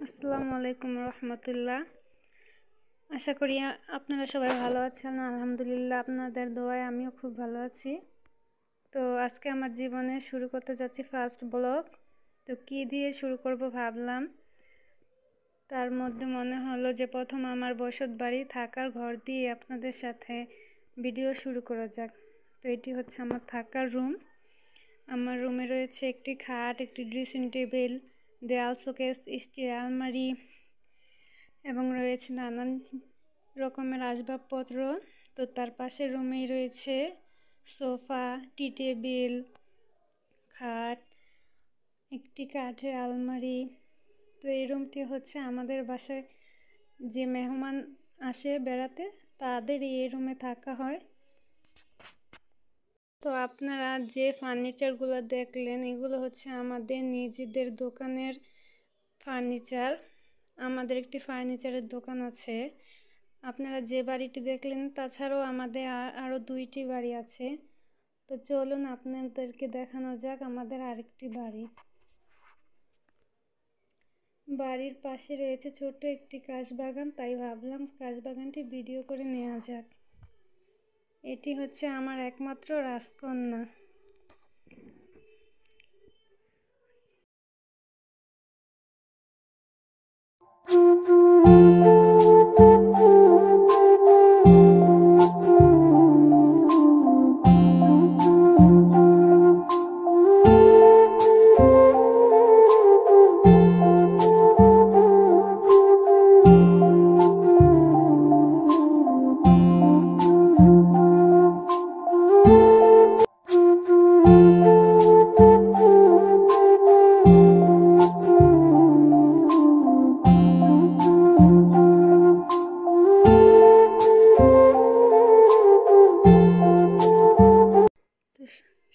আসসালামু আলাইকুম রহমতুল্লাহ। আশা করি আপনারা সবাই ভালো আছেন। আলহামদুলিল্লাহ, আপনাদের দোয়ায় আমিও খুব ভালো আছি। তো আজকে আমার জীবনে শুরু করতে যাচ্ছি ফার্স্ট ব্লগ। তো কি দিয়ে শুরু করব ভাবলাম, তার মধ্যে মনে হলো যে প্রথম আমার বসত বাড়ি থাকার ঘর দিয়ে আপনাদের সাথে ভিডিও শুরু করা যাক। তো এটি হচ্ছে আমার থাকার রুম। আমার রুমে রয়েছে একটি খাট, একটি ড্রেসিং টেবিল, দেয়াল শোকেস, স্টিল আলমারি এবং রয়েছে নানান রকমের আসবাবপত্র। তো তার পাশের রুমেই রয়েছে সোফা, টি টেবিল, খাট, একটি কাঠের আলমারি। তো এই রুমটি হচ্ছে আমাদের বাসায় যে মেহমান আসে বেড়াতে তাদের এই রুমে থাকা হয়। তো আপনারা যে ফার্নিচারগুলো দেখলেন এগুলো হচ্ছে আমাদের নিজেদের দোকানের ফার্নিচার। আমাদের একটি ফার্নিচারের দোকান আছে। আপনারা যে বাড়িটি দেখলেন তাছাড়াও আমাদের আরও 2টি বাড়ি আছে। তো চলুন আপনাদেরকে দেখানো যাক আমাদের আরেকটি বাড়ি। বাড়ির পাশে রয়েছে ছোট্ট একটি কাশবাগান, তাই ভাবলাম কাশবাগানটি ভিডিও করে নেওয়া যাক। এটি হচ্ছে আমার একমাত্র রাজকন্যা।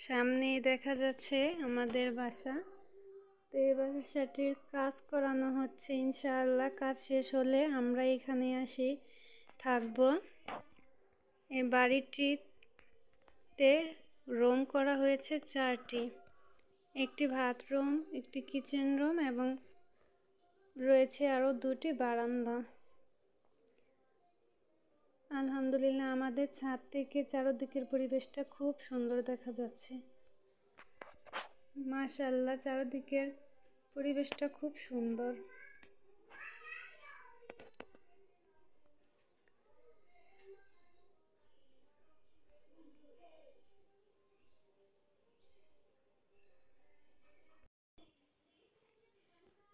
সামনেই দেখা যাচ্ছে আমাদের বাসা। তো এই বাসাটির কাজ করানো হচ্ছে, ইনশাআল্লাহ কাজ শেষ হলে আমরা এখানে আসি থাকব। এই বাড়িটিতে রুম করা হয়েছে 4টি, একটি বাথরুম, একটি কিচেন রুম এবং রয়েছে আরও 2টি বারান্দা। আলহামদুলিল্লাহ, আমাদের ছাদ থেকে চারদিকের পরিবেশটা খুব সুন্দর দেখা যাচ্ছে। মাশাআল্লাহ, চারদিকের পরিবেশটা খুব সুন্দর।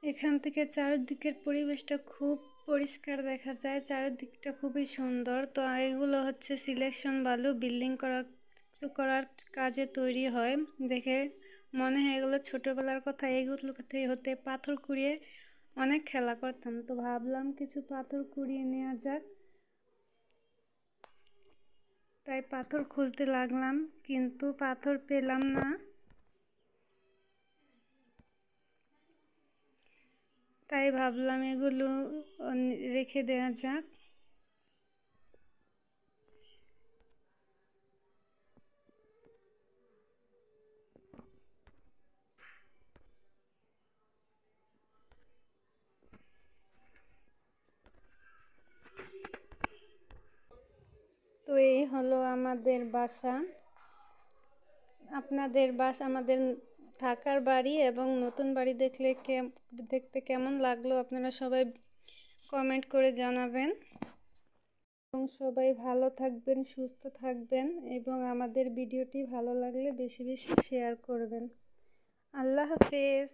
এখান থেকে চারদিকের পরিবেশটা খুব পরিষ্কার দেখা যায়, চারদিকটা খুবই সুন্দর। তো এগুলো হচ্ছে সিলেকশন বালু, বিল্ডিং করার কাজে তৈরি হয়। দেখে মনে হয় এগুলো ছোটোবেলার কথা। এগুলো হতে পাথর কুড়িয়ে অনেক খেলা করতাম। তো ভাবলাম কিছু পাথর কুড়িয়ে নেওয়া যাক, তাই পাথর খুঁজতে লাগলাম, কিন্তু পাথর পেলাম না। তাই ভাবলাম এগুলো রেখে দেওয়া যাক। তো এই হলো আমাদের বাসা। আপনাদের বাসা, আমাদের থাকার বাড়ি এবং নতুন বাড়ি দেখতে কেমন লাগলো আপনারা সবাই কমেন্ট করে জানাবেন। এবং সবাই ভালো থাকবেন, সুস্থ থাকবেন এবং আমাদের ভিডিওটি ভালো লাগলে বেশি বেশি শেয়ার করবেন। আল্লাহ হাফেজ।